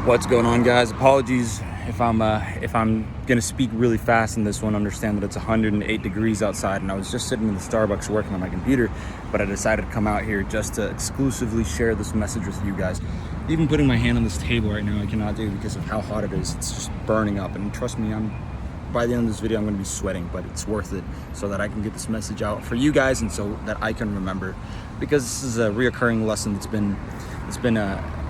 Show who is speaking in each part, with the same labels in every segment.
Speaker 1: What's going on, guys? Apologies if I'm gonna speak really fast in this one. Understand that it's 108 degrees outside, and I was just sitting in the Starbucks working on my computer, but I decided to come out here just to exclusively share this message with you guys. Even putting my hand on this table right now, I cannot do because of how hot it is. It's just burning up, and trust me, by the end of this video, I'm gonna be sweating, but it's worth it so that I can get this message out for you guys and so that I can remember, because this is a reoccurring lesson that's been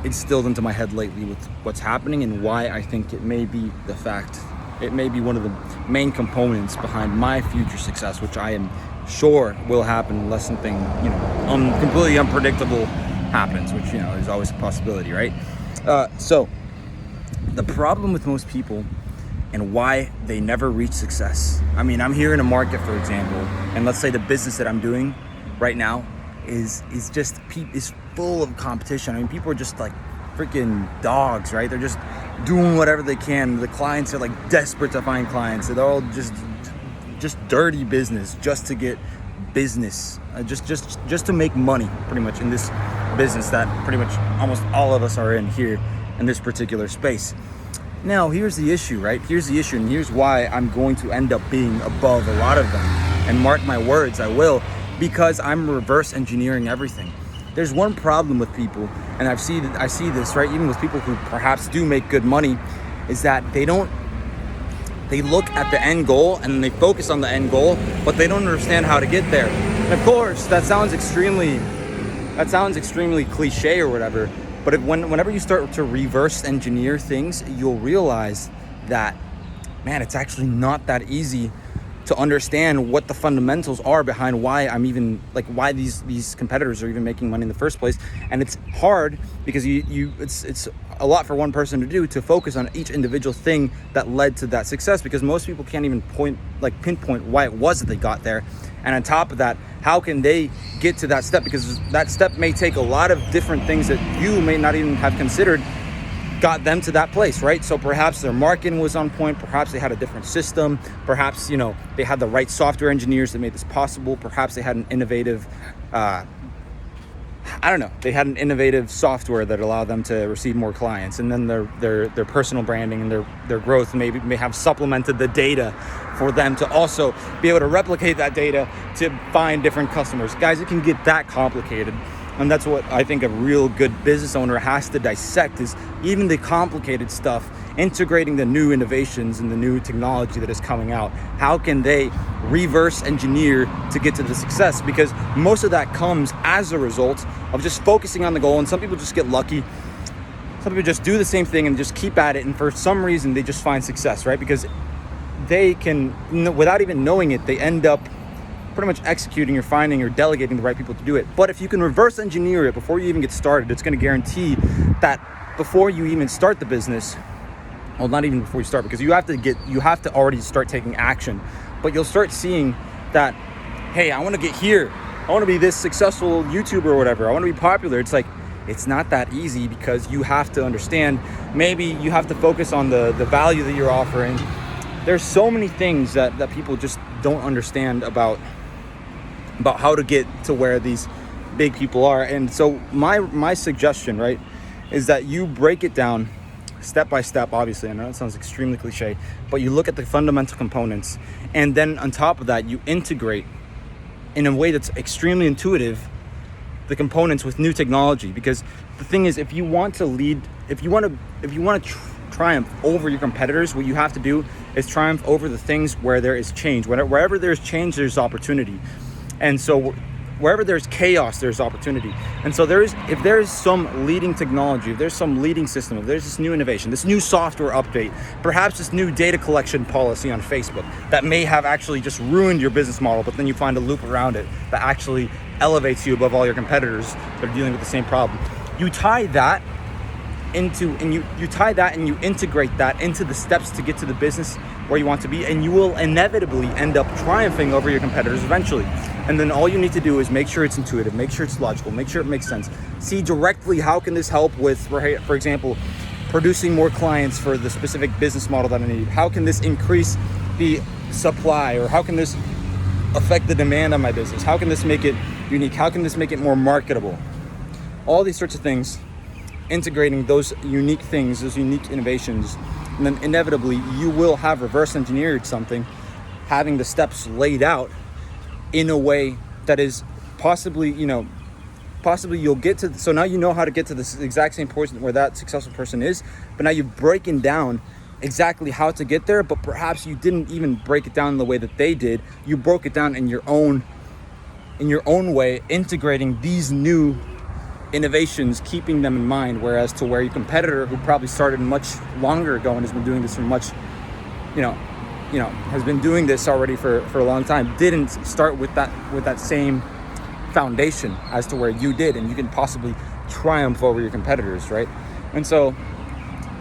Speaker 1: instilled into my head lately with what's happening and why I think it may be one of the main components behind my future success, which I am sure will happen unless something, completely unpredictable happens, which, is always a possibility, right? So the problem with most people and why they never reach success. I mean, I'm here in a market, for example, and let's say the business that I'm doing right now is full of competition. I mean, people are just like freaking dogs, right? They're just doing whatever they can. The clients are like desperate to find clients. They're all just dirty business just to get business, just to make money, pretty much, in this business that pretty much almost all of us are in here in this particular space. Now, here's the issue, right? Here's the issue, and here's why I'm going to end up being above a lot of them. And mark my words, I will, because I'm reverse engineering everything. There's one problem with people, and I see this, right? Even with people who perhaps do make good money, is that they look at the end goal and they focus on the end goal, but they don't understand how to get there. And of course, that sounds extremely cliche or whatever, but whenever you start to reverse engineer things, you'll realize that, man, it's actually not that easy to understand what the fundamentals are behind why why these competitors are even making money in the first place. And it's hard because it's a lot for one person to do, to focus on each individual thing that led to that success, because most people can't even pinpoint why it was that they got there. And on top of that, how can they get to that step? Because that step may take a lot of different things that you may not even have considered got them to that place, right? So perhaps their marketing was on point, perhaps they had a different system, perhaps they had the right software engineers that made this possible, perhaps they had an innovative they had an innovative software that allowed them to receive more clients, and then their personal branding and their growth may have supplemented the data for them to also be able to replicate that data to find different customers. Guys, it can get that complicated. And that's what I think a real good business owner has to dissect, is even the complicated stuff, integrating the new innovations and the new technology that is coming out. How can they reverse engineer to get to the success? Because most of that comes as a result of just focusing on the goal. And some people just get lucky. Some people just do the same thing and just keep at it. And for some reason, they just find success, right? Because they can, without even knowing it, they end up pretty much executing or finding or delegating the right people to do it. But if you can reverse engineer it before you even get started, it's going to guarantee that before you even start the business, well, not even before you start, because you have to already start taking action, but you'll start seeing that, hey, I want to get here. I want to be this successful YouTuber or whatever. I want to be popular. It's like, it's not that easy, because you have to understand, maybe you have to focus on the value that you're offering. There's so many things that people just don't understand about how to get to where these big people are. And so my suggestion, right, is that you break it down step by step. Obviously, I know it sounds extremely cliche, but you look at the fundamental components, and then on top of that, you integrate in a way that's extremely intuitive the components with new technology. Because the thing is, if you want to triumph over your competitors, what you have to do is triumph over the things where there is change. Wherever there's change, there's opportunity. And so wherever there's chaos, there's opportunity. And so if there is some leading technology, if there's some leading system, if there's this new innovation, this new software update, perhaps this new data collection policy on Facebook that may have actually just ruined your business model, but then you find a loop around it that actually elevates you above all your competitors that are dealing with the same problem. You tie that and you integrate that into the steps to get to the business where you want to be, and you will inevitably end up triumphing over your competitors eventually. And then all you need to do is make sure it's intuitive, make sure it's logical, make sure it makes sense. See directly how can this help with, for example, producing more clients for the specific business model that I need. How can this increase the supply, or how can this affect the demand on my business? How can this make it unique? How can this make it more marketable? All these sorts of things integrating those unique things, those unique innovations, and then inevitably you will have reverse engineered something, having the steps laid out in a way that is possibly you'll get to, so now you know how to get to this exact same point where that successful person is, but now you've broken down exactly how to get there, but perhaps you didn't even break it down the way that they did. You broke it down in your own way, integrating these new innovations, keeping them in mind, whereas to where your competitor, who probably started much longer ago and has been doing this for much, has been doing this already for a long time, didn't start with that same foundation as to where you did, and you can possibly triumph over your competitors, right? And so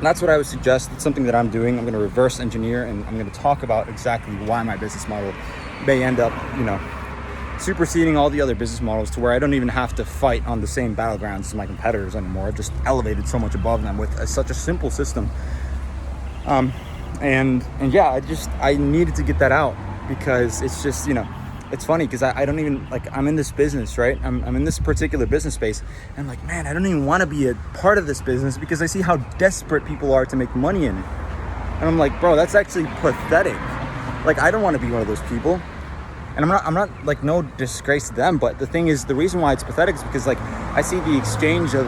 Speaker 1: that's what I would suggest. It's something that I'm doing. I'm going to reverse engineer, and I'm going to talk about exactly why my business model may end up, superseding all the other business models to where I don't even have to fight on the same battlegrounds as my competitors anymore. I've just elevated so much above them with such a simple system. And yeah, I needed to get that out, because it's just, it's funny because I don't even, I'm in this business, right? I'm in this particular business space, and I'm like, man, I don't even want to be a part of this business because I see how desperate people are to make money in it. And I'm like, bro, that's actually pathetic. I don't want to be one of those people. And I'm not no disgrace to them, but the thing is, the reason why it's pathetic is because I see the exchange of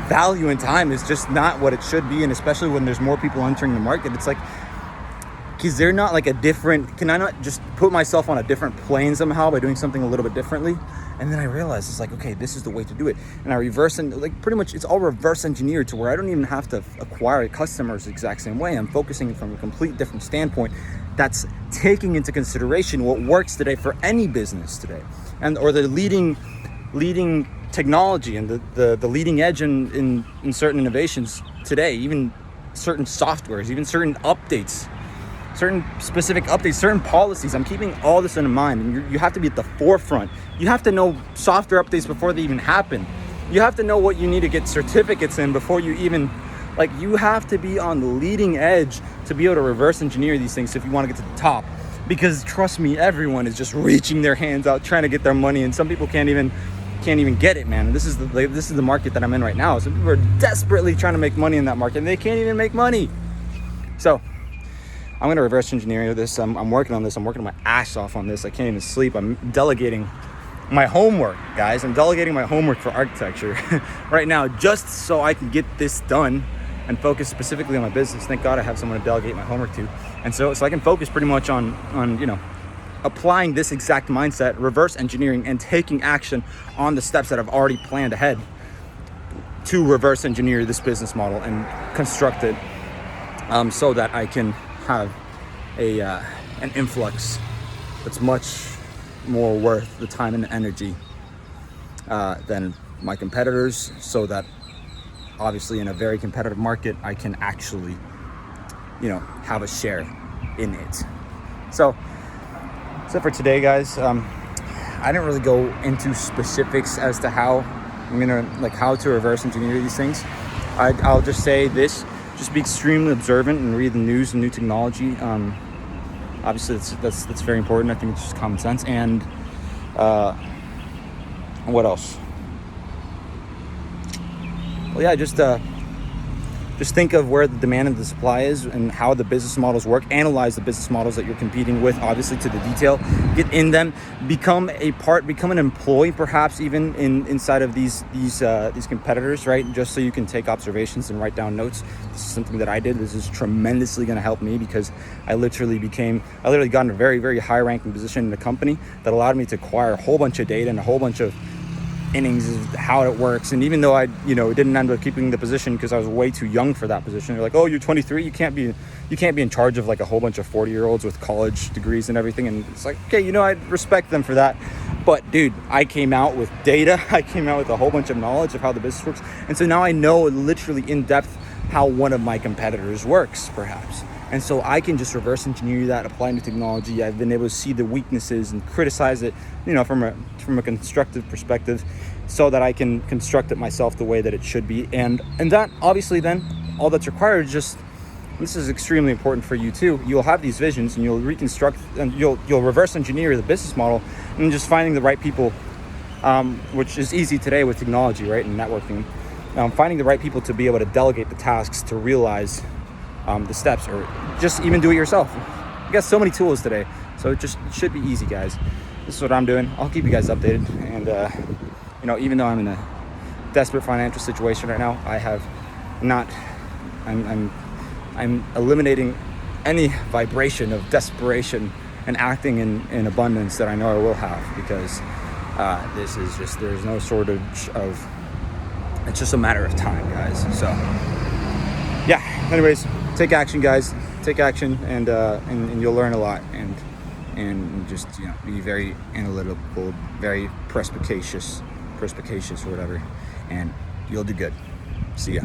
Speaker 1: value and time is just not what it should be, and especially when there's more people entering the market, it's because they're not can I not just put myself on a different plane somehow by doing something a little bit differently? And then I realized it's okay, this is the way to do it. And I reverse, and pretty much it's all reverse engineered to where I don't even have to acquire customers the exact same way. I'm focusing from a complete different standpoint that's taking into consideration what works today for any business today, or the leading technology and the leading edge in certain innovations today, even certain softwares, even certain updates, certain specific updates, certain policies. I'm keeping all this in mind, and you have to be at the forefront. You have to know software updates before they even happen. You have to know what you need to get certificates in before you even, you have to be on the leading edge to be able to reverse engineer these things if you want to get to the top. Because trust me, everyone is just reaching their hands out trying to get their money, and some people can't even get it, man. And this is the market that I'm in right now. Some people are desperately trying to make money in that market, and they can't even make money. So I'm going to reverse engineer this. I'm working on this. I'm working my ass off on this. I can't even sleep. I'm delegating my homework, guys. I'm delegating my homework for architecture right now, just so I can get this done and focus specifically on my business. Thank God I have someone to delegate my homework to. And so I can focus pretty much on applying this exact mindset, reverse engineering, and taking action on the steps that I've already planned ahead to reverse engineer this business model and construct it so that I can have an influx that's much more worth the time and energy than my competitors, so that obviously in a very competitive market I can actually have a share in it. So that's it for today, guys. I didn't really go into specifics as to how I'm gonna how to reverse engineer these things. I'll just say this: just be extremely observant and read the news and new technology. Obviously, that's very important. I think it's just common sense. And what else? Well, yeah, just think of where the demand and the supply is and how the business models work. Analyze the business models that you're competing with, obviously, to the detail. Get in them. Become an employee, perhaps even inside of these competitors, right? Just so you can take observations and write down notes. This is something that I did. This is tremendously going to help me, because I literally got in a very, very high ranking position in the company that allowed me to acquire a whole bunch of data and a whole bunch of innings of how it works. And even though I didn't end up keeping the position because I was way too young for that position, they're like, oh, you're 23, you can't be in charge of a whole bunch of 40-year-olds with college degrees and everything. And it's okay, I respect them for that, but dude, I came out with data. I came out with a whole bunch of knowledge of how the business works, and so now I know literally in depth how one of my competitors works, perhaps. And so I can just reverse engineer that, apply new technology. I've been able to see the weaknesses and criticize it, from a constructive perspective, so that I can construct it myself the way that it should be. And that obviously then all that's required is just, this is extremely important for you too. You'll have these visions and you'll reconstruct and you'll reverse engineer the business model, and just finding the right people, which is easy today with technology, right, and networking. finding the right people to be able to delegate the tasks to realize the steps, or just even do it yourself. You got so many tools today, so it should be easy, guys. This is what I'm doing. I'll keep you guys updated. And even though I'm in a desperate financial situation right now, I have not. I'm eliminating any vibration of desperation and acting in abundance that I know I will have, because there's no shortage of. It's just a matter of time, guys. So yeah. Anyways, take action, guys. Take action, and you'll learn a lot, and just be very analytical, very perspicacious or whatever, and you'll do good. See ya.